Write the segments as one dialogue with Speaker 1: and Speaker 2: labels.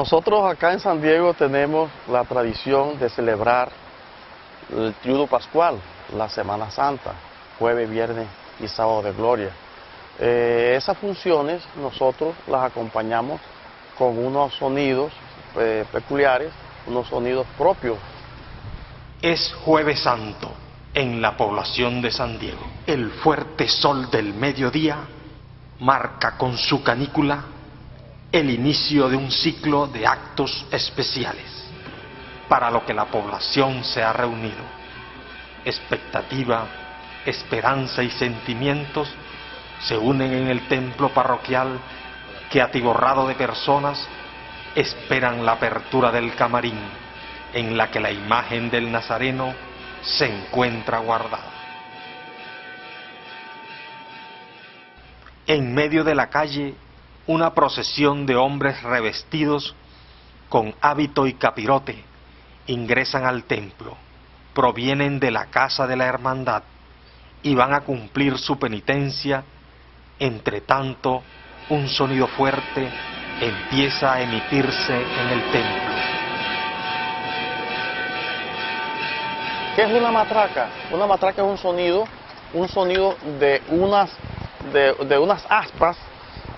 Speaker 1: Nosotros acá en San Diego tenemos la tradición de celebrar el Triduo Pascual, la Semana Santa, jueves, viernes y sábado de gloria. Esas funciones nosotros las acompañamos con unos sonidos peculiares, unos sonidos propios.
Speaker 2: Es Jueves Santo en la población de San Diego. El fuerte sol del mediodía marca con su canícula el inicio de un ciclo de actos especiales para lo que la población se ha reunido. Expectativa, esperanza y sentimientos se unen en el templo parroquial que, atiborrado de personas, esperan la apertura del camarín en la que la imagen del Nazareno se encuentra guardada. En medio de la calle, una procesión de hombres revestidos con hábito y capirote ingresan al templo, provienen de la casa de la hermandad y van a cumplir su penitencia. Entre tanto, un sonido fuerte empieza a emitirse en el templo.
Speaker 1: ¿Qué es una matraca? Una matraca es un sonido de unas aspas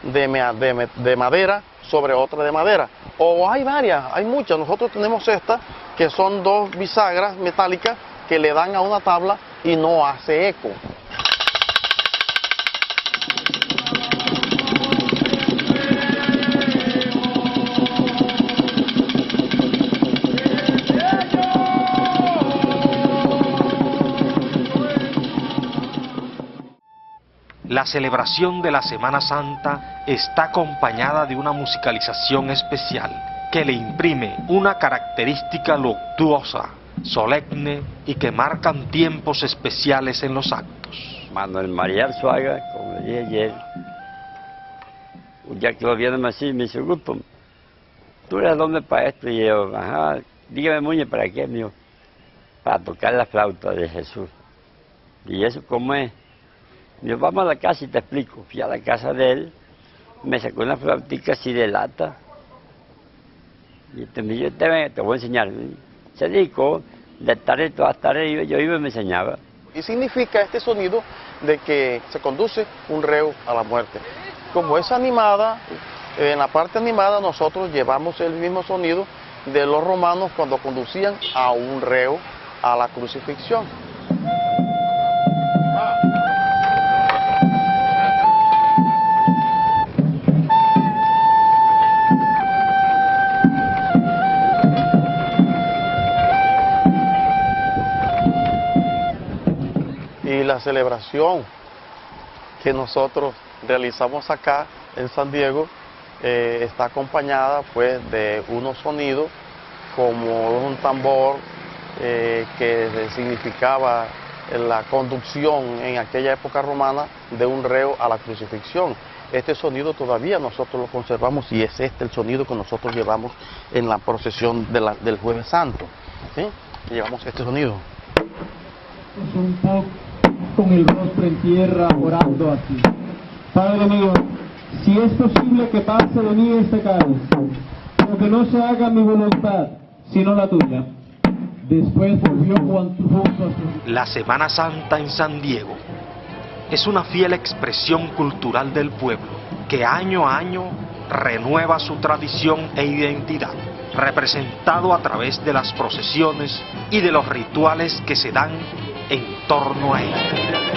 Speaker 1: de madera sobre otra de madera. O hay varias, hay muchas. Nosotros tenemos esta, que son dos bisagras metálicas que le dan a una tabla y no hace eco.
Speaker 2: La celebración de la Semana Santa está acompañada de una musicalización especial que le imprime una característica luctuosa, solemne y que marcan tiempos especiales en los actos.
Speaker 3: Manuel María Arzuaga, como le dije ayer, un día que lo vieron así, me dice, Gusto, ¿tú eres dónde para esto? Y yo, ajá, dígame, Muñe, ¿para qué, mío? Para tocar la flauta de Jesús. ¿Y eso cómo es? Yo, vamos a la casa y te explico. Fui a la casa de él, me sacó una flautica así de lata. Y yo te voy a enseñar. Se dedicó de tarde todas las tardes, yo iba y me enseñaba.
Speaker 1: Y significa este sonido de que se conduce un reo a la muerte. Como es animada, en la parte animada nosotros llevamos el mismo sonido de los romanos cuando conducían a un reo a la crucifixión. Y la celebración que nosotros realizamos acá en San Diego está acompañada pues de unos sonidos como un tambor que significaba la conducción en aquella época romana de un reo a la crucifixión. Este sonido todavía nosotros lo conservamos y es este el sonido que nosotros llevamos en la procesión del Jueves Santo. ¿Sí? Llevamos este sonido.
Speaker 4: Un poco con el rostro en tierra, orando así. Padre mío, si es posible que pase de mí este cáliz, pero que no se haga mi voluntad, sino la tuya. Después volvió Juan junto a su...
Speaker 2: La Semana Santa en San Diego es una fiel expresión cultural del pueblo que año a año renueva su tradición e identidad, representado a través de las procesiones y de los rituales que se dan en torno a ella.